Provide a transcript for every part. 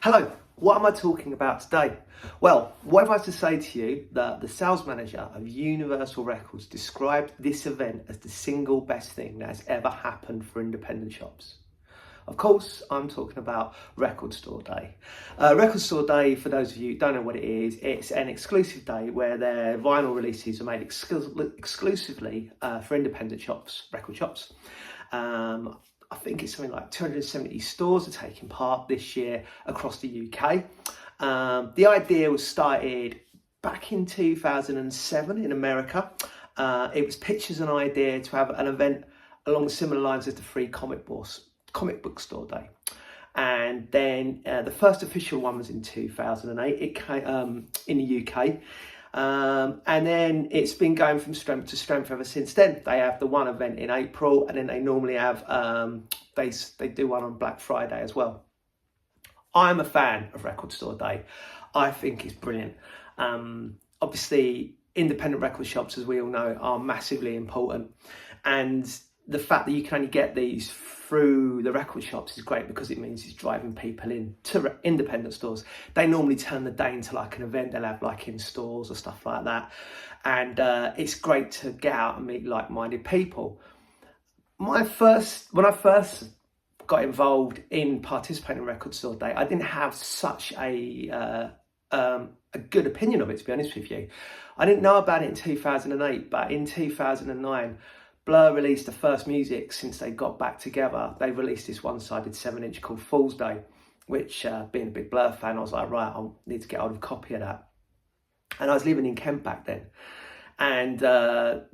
Hello, what am I talking about today? Well, what if I was to say to you that the sales manager of Universal Records described this event as the single best thing that has ever happened for independent shops? Of course, I'm talking about Record Store Day. Record Store Day, for those of you who don't know what it is, it's an exclusive day where their vinyl releases are made exclusively for independent shops, record shops. I think it's something like 270 stores are taking part this year across the UK. The idea was started back in 2007 in America. It was pitched as an idea to have an event along similar lines as the Free Comic Book Store Day. And then the first official one was in 2008. It came in the UK. And then it's been going from strength to strength ever since then. They have the one event in April, and then they normally have they do one on Black Friday as well. I'm a fan of Record Store Day. I think it's brilliant. Obviously, independent record shops, as we all know, are massively important, and the fact that you can only get these through the record shops is great because it means it's driving people in to independent stores. They normally turn the day into like an event. They'll have like in stores or stuff like that. And it's great to get out and meet like-minded people. When I first got involved in participating in Record Store Day, I didn't have such a good opinion of it, to be honest with you. I didn't know about it in 2008, but in 2009, Blur released the first music since they got back together. They released this one-sided 7-inch called Fool's Day, which being a big Blur fan, I was like, right, I need to get hold of a copy of that. And I was living in Kent back then. And the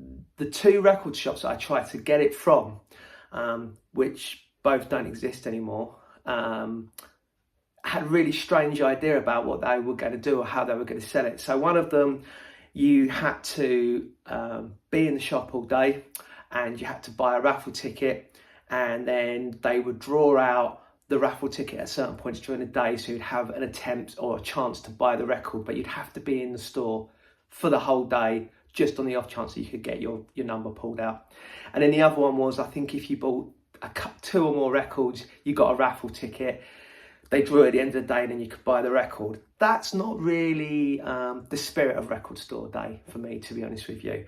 two record shops that I tried to get it from, which both don't exist anymore, had a really strange idea about what they were going to do or how they were going to sell it. So one of them, you had to be in the shop all day, and you had to buy a raffle ticket, and then they would draw out the raffle ticket at certain points during the day, so you'd have an attempt or a chance to buy the record, but you'd have to be in the store for the whole day, just on the off chance that you could get your number pulled out. And then the other one was, I think if you bought two or more records, you got a raffle ticket. They drew it at the end of the day, and then you could buy the record. That's not really the spirit of Record Store Day for me, to be honest with you.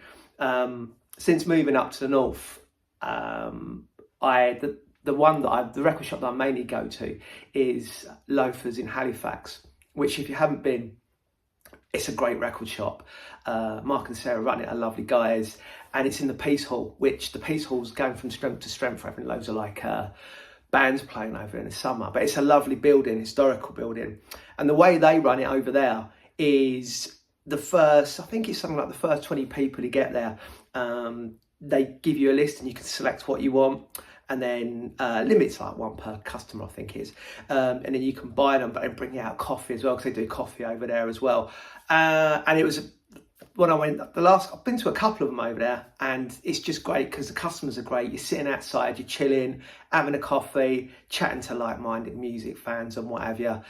Since moving up to the north, the record shop that I mainly go to is Loafers in Halifax, which, if you haven't been, it's a great record shop. Mark and Sarah run it, are lovely guys, and it's in the Peace Hall, which the Peace Hall's going from strength to strength, having loads of like bands playing over in the summer. But it's a lovely building, historical building, and the way they run it over there is the first 20 people who get there, they give you a list and you can select what you want, and then limits like one per customer, I think it is, and then you can buy them, but then bring out coffee as well, because they do coffee over there as well. And it was, when I went I've been to a couple of them over there, and it's just great because the customers are great. You're sitting outside, you're chilling, having a coffee, chatting to like-minded music fans and what have you,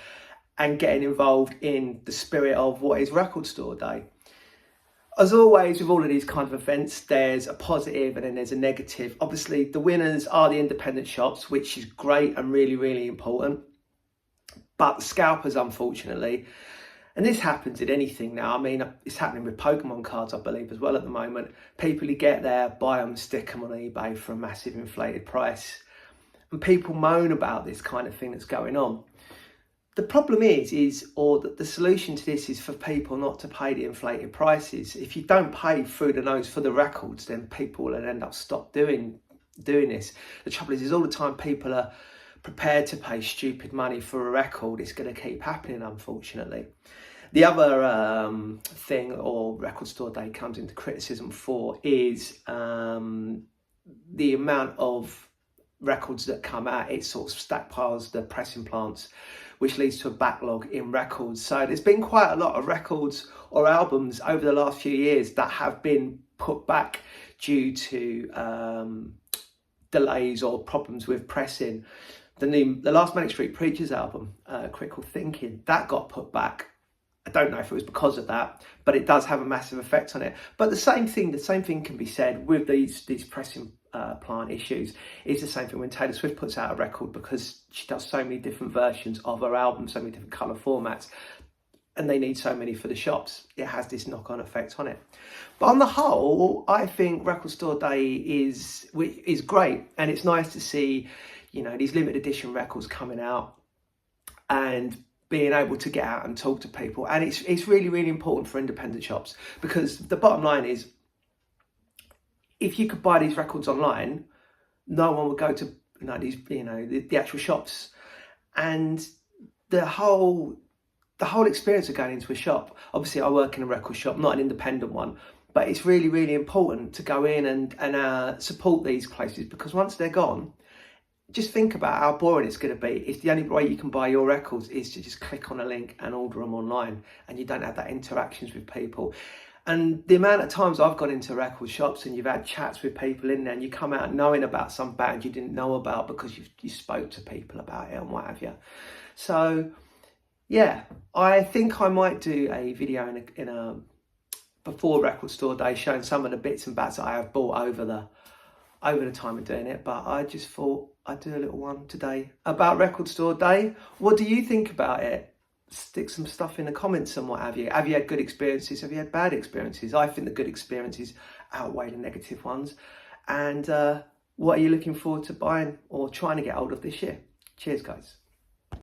and getting involved in the spirit of what is Record Store Day. As always, with all of these kind of events, there's a positive and then there's a negative. Obviously, the winners are the independent shops, which is great and really, really important. But the scalpers, unfortunately, and this happens in anything now. I mean, it's happening with Pokemon cards, I believe, as well at the moment. People who get there, buy them, stick them on eBay for a massive inflated price. And people moan about this kind of thing that's going on. The problem the solution to this is for people not to pay the inflated prices. If you don't pay through the nose for the records, then people will end up stop doing this. The trouble is all the time people are prepared to pay stupid money for a record. It's going to keep happening, unfortunately. The other thing, or Record Store Day comes into criticism for, is the amount of records that come out. It sort of stockpiles the pressing plants, which leads to a backlog in records. So there's been quite a lot of records or albums over the last few years that have been put back due to delays or problems with pressing. The last Manic Street Preachers album, Critical Thinking, that got put back I don't know if it was because of that, but it does have a massive effect on it. But the same thing can be said with these pressing plant issues. It's the same thing when Taylor Swift puts out a record, because she does so many different versions of her album, so many different colour formats, and they need so many for the shops. It has this knock-on effect on it. But on the whole, I think Record Store Day is great, and it's nice to see, you know, these limited edition records coming out and being able to get out and talk to people. And it's really, really important for independent shops, because the bottom line is, if you could buy these records online, no one would go to the actual shops. And the whole experience of going into a shop, obviously I work in a record shop, not an independent one, but it's really, really important to go in and support these places, because once they're gone, just think about how boring it's going to be if the only way you can buy your records is to just click on a link and order them online, and you don't have that interactions with people. And the amount of times I've gone into record shops and you've had chats with people in there, and you come out knowing about some band you didn't know about because you spoke to people about it and what have you. So yeah, I think I might do a video in a before Record Store Day, showing some of the bits and bats that I have bought over the time of doing it. But I just thought I'd do a little one today about Record Store Day. What do you think about it? Stick some stuff in the comments and what have you. Have you had good experiences? Have you had bad experiences? I think the good experiences outweigh the negative ones. And what are you looking forward to buying or trying to get hold of this year? Cheers, guys.